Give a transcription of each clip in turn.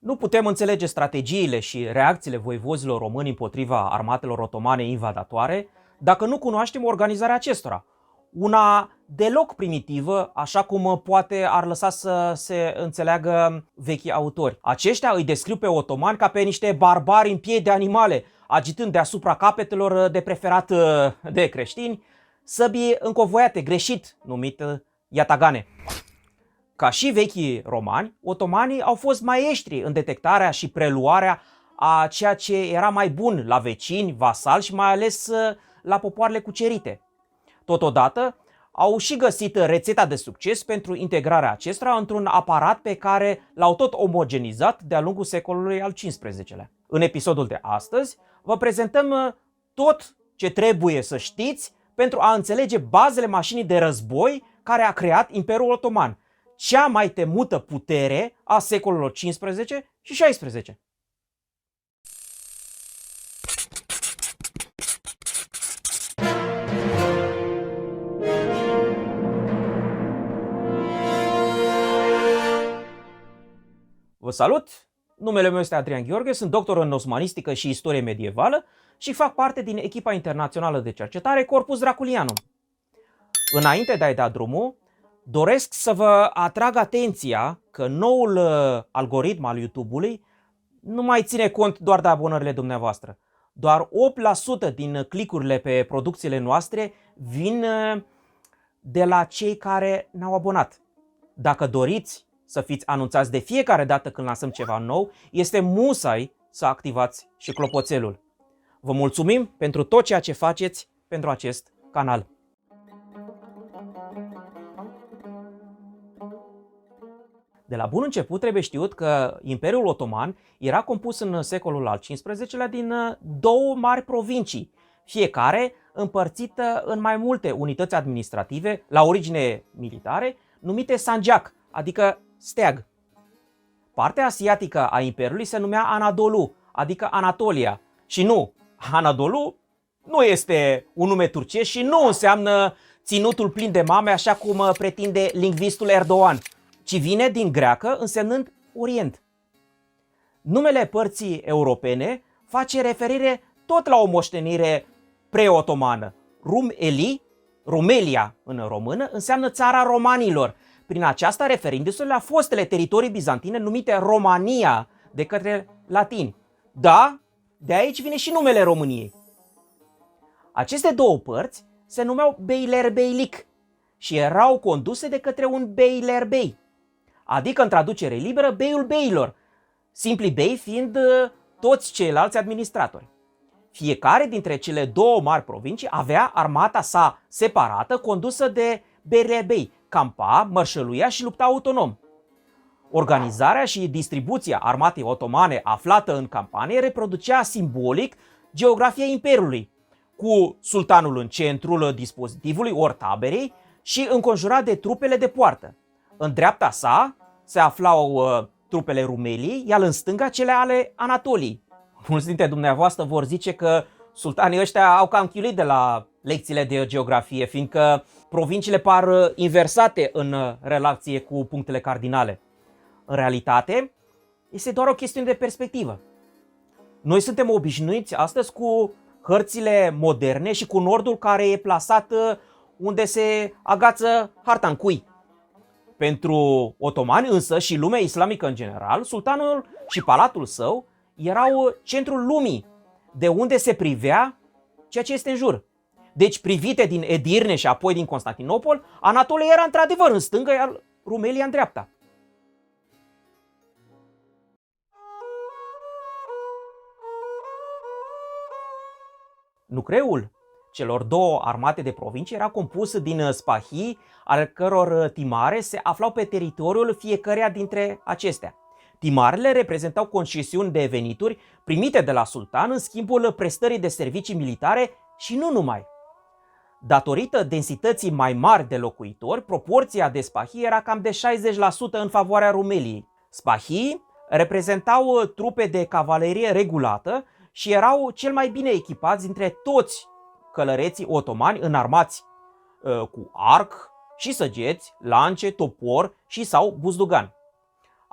Nu putem înțelege strategiile și reacțiile voievozilor români împotriva armatelor otomane invadatoare dacă nu cunoaștem organizarea acestora. Una deloc primitivă, așa cum poate ar lăsa să se înțeleagă vechii autori. Aceștia îi descriu pe otomani ca pe niște barbari în piei de animale, agitând deasupra capetelor de preferat de creștini, săbii încovoiate, greșit numit iatagane. Ca și vechii romani, otomanii au fost maestri în detectarea și preluarea a ceea ce era mai bun la vecini, vasali și mai ales la popoarele cucerite. Totodată, au și găsit rețeta de succes pentru integrarea acestora într-un aparat pe care l-au tot omogenizat de-a lungul secolului al XV-lea. În episodul de astăzi, vă prezentăm tot ce trebuie să știți pentru a înțelege bazele mașinii de război care a creat Imperiul Otoman, cea mai temută putere a secolelor 15 și 16. Vă salut! Numele meu este Adrian Gheorghe, sunt doctor în osmanistică și istorie medievală și fac parte din echipa internațională de cercetare Corpus Draculianum. Înainte de a-i da drumul, doresc să vă atrag atenția că noul algoritm al YouTube-ului nu mai ține cont doar de abonările dumneavoastră. Doar 8% din clicurile pe producțiile noastre vin de la cei care n-au abonat. Dacă doriți să fiți anunțați de fiecare dată când lansăm ceva nou, este musai să activați și clopoțelul. Vă mulțumim pentru tot ceea ce faceți pentru acest canal. De la bun început trebuie știut că Imperiul Otoman era compus în secolul al XV-lea din două mari provincii, fiecare împărțită în mai multe unități administrative la origine militare, numite sanjak, adică steag. Partea asiatică a Imperiului se numea Anadolu, adică Anatolia. Și nu, Anadolu nu este un nume turcesc și nu înseamnă ținutul plin de mame, așa cum pretinde lingvistul Erdogan, ci vine din greacă însemnând Orient. Numele părții europene face referire tot la o moștenire pre-otomană. Rum-Eli, Rumelia în română, înseamnă țara romanilor, prin aceasta referindu-se la fostele teritorii bizantine numite Romania de către latini. Da, de aici vine și numele României. Aceste două părți se numeau Beylerbeylik și erau conduse de către un beylerbey, adică în traducere liberă beiul beilor, simpli bei fiind toți ceilalți administratori. Fiecare dintre cele două mari provincii avea armata sa separată condusă de beylerbey, campa, mărșăluia și lupta autonom. Organizarea și distribuția armatei otomane aflată în campanie reproducea simbolic geografia Imperiului, cu sultanul în centrul dispozitivului ori taberei și înconjurat de trupele de poartă. În dreapta sa se aflau trupele Rumeliei, iar în stânga cele ale Anatoliei. Mulți dintre dumneavoastră vor zice că sultanii ăștia au cam chiulit de la lecțiile de geografie, fiindcă provinciile par inversate în relație cu punctele cardinale. În realitate, este doar o chestiune de perspectivă. Noi suntem obișnuiți astăzi cu hărțile moderne și cu nordul care e plasat unde se agață harta în cui. Pentru otomani însă și lumea islamică în general, sultanul și palatul său erau centrul lumii, de unde se privea ceea ce este în jur. Deci privite din Edirne și apoi din Constantinopol, Anatolia era într-adevăr în stânga, iar Rumelia în dreapta. Nucleul celor două armate de provincii era compus din spahii, al căror timare se aflau pe teritoriul fiecăreia dintre acestea. Timarele reprezentau concesiuni de venituri primite de la sultan în schimbul prestării de servicii militare și nu numai. Datorită densității mai mari de locuitori, proporția de spahii era cam de 60% în favoarea Rumeliei. Spahii reprezentau trupe de cavalerie regulată și erau cel mai bine echipați dintre toți călăreții otomani înarmați cu arc și săgeți, lance, topor și sau buzdugan.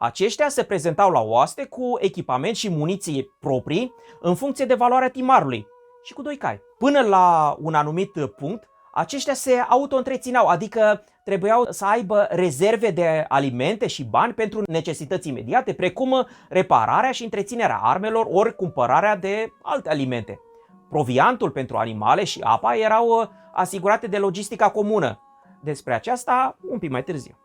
Aceștia se prezentau la oaste cu echipament și muniții proprii în funcție de valoarea timarului și cu 2 cai. Până la un anumit punct, aceștia se auto-întrețineau, adică trebuiau să aibă rezerve de alimente și bani pentru necesități imediate, precum repararea și întreținerea armelor ori cumpărarea de alte alimente. Proviantul pentru animale și apa erau asigurate de logistica comună. Despre aceasta un pic mai târziu.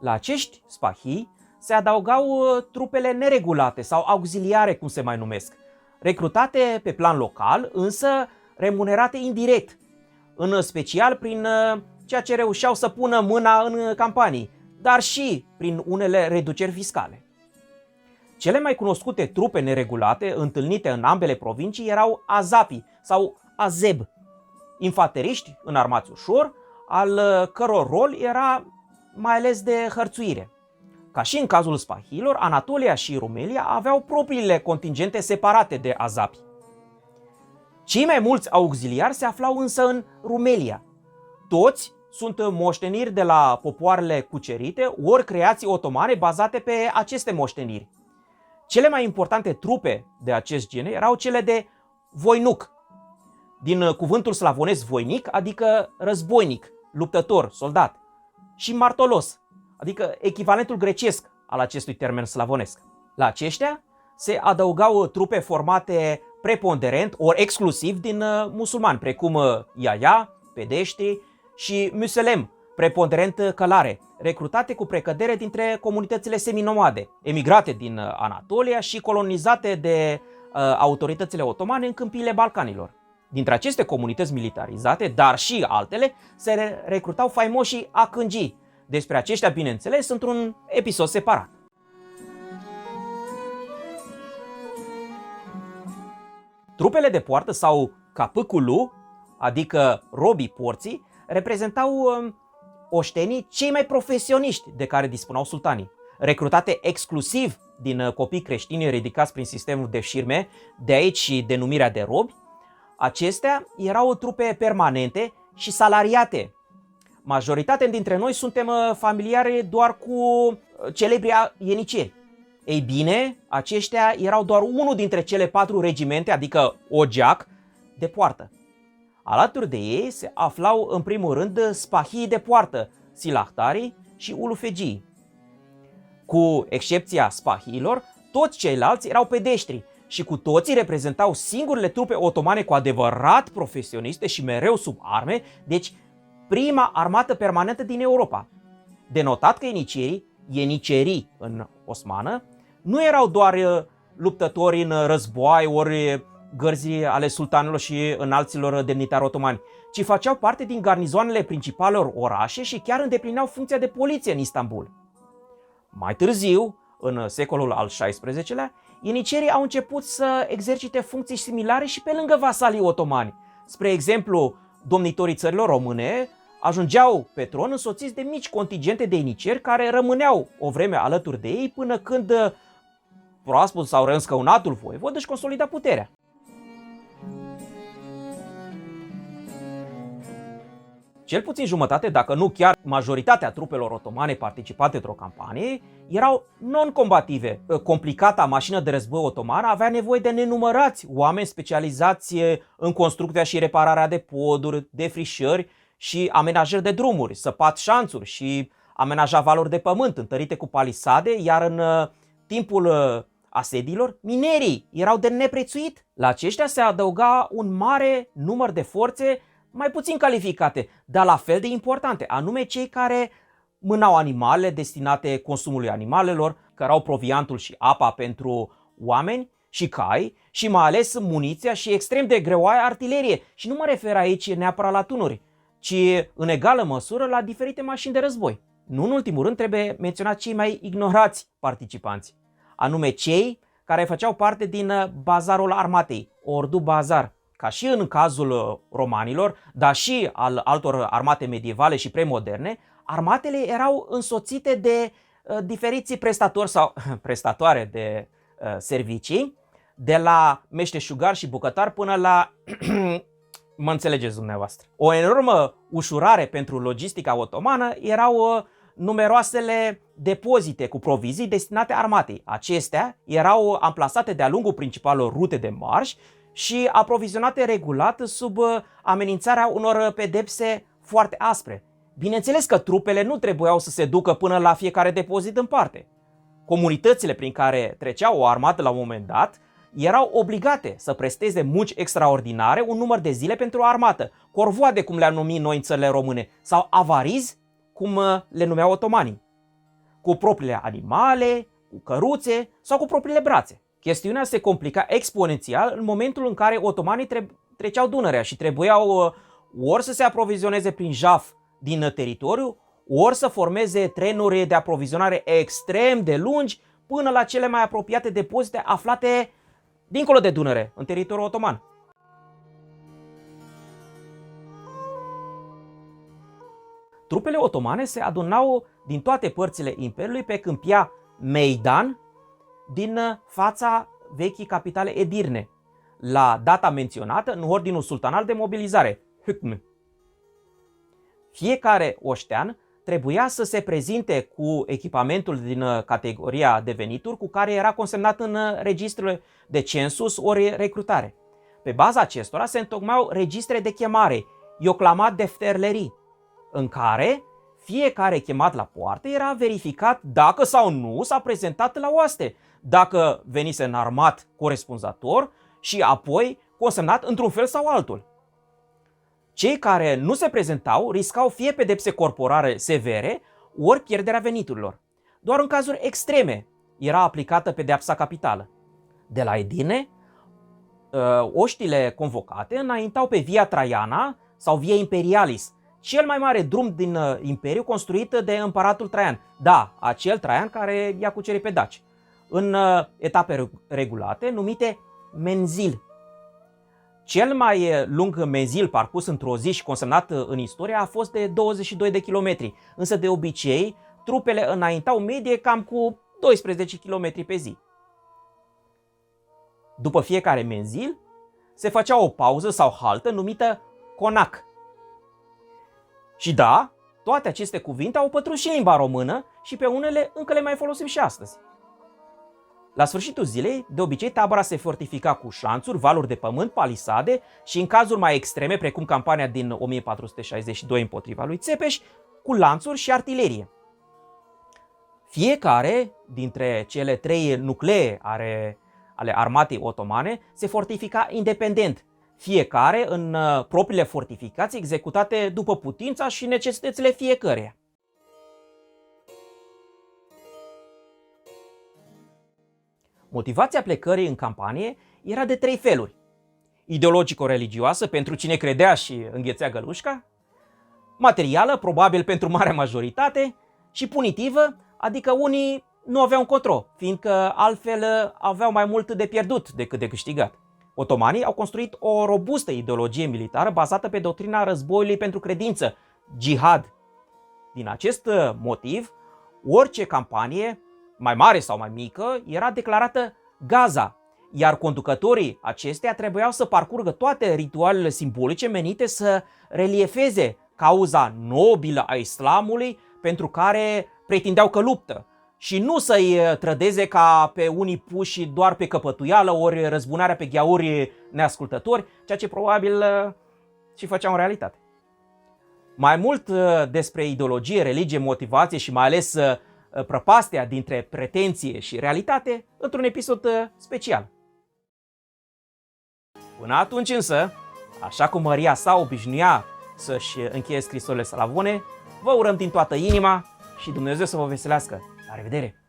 La acești spahii se adaugau trupele neregulate sau auxiliare, cum se mai numesc, recrutate pe plan local, însă remunerate indirect, în special prin ceea ce reușeau să pună mâna în campanii, dar și prin unele reduceri fiscale. Cele mai cunoscute trupe neregulate întâlnite în ambele provincii erau azapii sau azeb, infanteriști înarmați ușor, al căror rol era mai ales de hărțuire. Ca și în cazul spahilor, Anatolia și Rumelia aveau propriile contingente separate de azapi. Cei mai mulți auxiliari se aflau însă în Rumelia. Toți sunt moșteniri de la popoarele cucerite, ori creații otomane bazate pe aceste moșteniri. Cele mai importante trupe de acest gen erau cele de voinuc, din cuvântul slavonesc voinic, adică războinic, luptător, soldat, și martolos, adică echivalentul grecesc al acestui termen slavonesc. La aceștia se adăugau trupe formate preponderent ori exclusiv din musulmani, precum Iaia, Pedești și Muselem, preponderent călare, recrutate cu precădere dintre comunitățile seminomade, emigrate din Anatolia și colonizate de autoritățile otomane în câmpiile Balcanilor. Dintre aceste comunități militarizate, dar și altele, se recrutau faimoșii acângii. Despre aceștia, bineînțeles, într-un episod separat. Trupele de poartă sau capâculu, adică robii porții, reprezentau oștenii cei mai profesioniști de care dispuneau sultanii, recrutate exclusiv din copii creștini ridicați prin sistemul de șirme, de aici și denumirea de robi. Acestea erau trupe permanente și salariate. Majoritatea dintre noi suntem familiari doar cu celebrii ieniceri. Ei bine, aceștia erau doar unul dintre cele 4 regimente, adică ogeac, de poartă. Alături de ei se aflau în primul rând spahii de poartă, silahtarii și ulufegii. Cu excepția spahiilor, toți ceilalți erau pedeștri și cu toții reprezentau singurele trupe otomane cu adevărat profesioniste și mereu sub arme, deci prima armată permanentă din Europa. De notat că ienicerii în osmană, nu erau doar luptători în război ori gărzi ale sultanilor și înalților demnitari otomani, ci făceau parte din garnizoanele principalelor orașe și chiar îndeplineau funcția de poliție în Istanbul. Mai târziu, în secolul al XVI-lea, ienicerii au început să exercite funcții similare și pe lângă vasalii otomani. Spre exemplu, domnitorii țărilor române ajungeau pe tron însoțiți de mici contingente de ieniceri care rămâneau o vreme alături de ei până când proaspăt sau reînscăunatul voievod își consolida puterea. Cel puțin jumătate, dacă nu chiar majoritatea trupelor otomane participate într-o campanie, erau non-combative. Complicata mașină de război otomană avea nevoie de nenumărați oameni specializați în construcția și repararea de poduri, defrișări și amenajări de drumuri, săpat șanțuri și amenaja valuri de pământ întărite cu palisade, iar în timpul asediilor, minerii erau de neprețuit. La aceștia se adăuga un mare număr de forțe mai puțin calificate, dar la fel de importante, anume cei care mânau animale destinate consumului animalelor, cărau proviantul și apa pentru oameni și cai și mai ales muniția și extrem de greoaie artilerie. Și nu mă refer aici neapărat la tunuri, ci în egală măsură la diferite mașini de război. Nu în ultimul rând trebuie menționat cei mai ignorați participanți, anume cei care făceau parte din bazarul armatei, ordu bazar. Ca și în cazul romanilor, dar și al altor armate medievale și premoderne, armatele erau însoțite de diferiți prestatori sau prestatoare de servicii, de la meșteșugari și bucătari până la Mă înțelegeți dumneavoastră. O enormă ușurare pentru logistica otomană erau numeroasele depozite cu provizii destinate armatei. Acestea erau amplasate de-a lungul principalelor rute de marș și aprovizionate regulat sub amenințarea unor pedepse foarte aspre. Bineînțeles că trupele nu trebuiau să se ducă până la fiecare depozit în parte. Comunitățile prin care trecea o armată la un moment dat erau obligate să presteze munci extraordinare un număr de zile pentru o armată, corvoade cum le-am numit noi în țările române, sau avarizi cum le numeau otomanii, cu propriile animale, cu căruțe sau cu propriile brațe. Chestiunea se complica exponențial în momentul în care otomanii treceau Dunărea și trebuiau ori să se aprovizioneze prin jaf din teritoriu, ori să formeze trenuri de aprovizionare extrem de lungi până la cele mai apropiate depozite aflate dincolo de Dunăre, în teritoriul otoman. Trupele otomane se adunau din toate părțile Imperiului pe câmpia Meidan din fața vechii capitale Edirne, la data menționată în ordinul sultanal de mobilizare, Hükm. Fiecare oștean trebuia să se prezinte cu echipamentul din categoria de venituri cu care era consemnat în registrele de census ori recrutare. Pe baza acestora se întocmeau registre de chemare, ioclamat defterlerii, în care fiecare chemat la poartă era verificat dacă sau nu s-a prezentat la oaste, dacă venise înarmat corespunzător și apoi consemnat într-un fel sau altul. Cei care nu se prezentau riscau fie pedepse corporale severe, ori pierderea veniturilor. Doar în cazuri extreme era aplicată pedeapsa capitală. De la Edirne, oștile convocate înaintau pe Via Traiana sau Via Imperialis, cel mai mare drum din Imperiu construit de împăratul Traian. Da, acel Traian care i-a cucerit pe daci. În etape regulate, numite menzil. Cel mai lung menzil parcurs într-o zi și consemnat în istorie a fost de 22 de kilometri, însă de obicei trupele înaintau medie cam cu 12 km pe zi. După fiecare menzil se făcea o pauză sau haltă numită conac. Și da, toate aceste cuvinte au pătrus și în limba română și pe unele încă le mai folosim și astăzi. La sfârșitul zilei, de obicei, tabăra se fortifica cu șanțuri, valuri de pământ, palisade și, în cazuri mai extreme, precum campania din 1462 împotriva lui Țepeș, cu lanțuri și artilerie. Fiecare dintre cele trei nuclee ale armatei otomane se fortifica independent, fiecare în propriile fortificații executate după putința și necesitățile fiecăreia. Motivația plecării în campanie era de trei feluri. Ideologico-religioasă, pentru cine credea și înghețea gălușca, materială, probabil pentru marea majoritate, și punitivă, adică unii nu aveau încotro, fiindcă altfel aveau mai mult de pierdut decât de câștigat. Otomanii au construit o robustă ideologie militară bazată pe doctrina războiului pentru credință, jihad. Din acest motiv, orice campanie, mai mare sau mai mică, era declarată Gaza, iar conducătorii acesteia trebuiau să parcurgă toate ritualele simbolice menite să reliefeze cauza nobilă a islamului pentru care pretindeau că luptă și nu să-i trădeze ca pe unii puși doar pe căpătuială ori răzbunarea pe gheauri neascultători, ceea ce probabil și făceau în realitate. Mai mult despre ideologie, religie, motivație și mai ales prăpastia dintre pretenție și realitate într-un episod special. Până atunci însă, așa cum Maria sa obișnuia să-și încheie scrisorile slavone, vă urăm din toată inima și Dumnezeu să vă veselească. La revedere!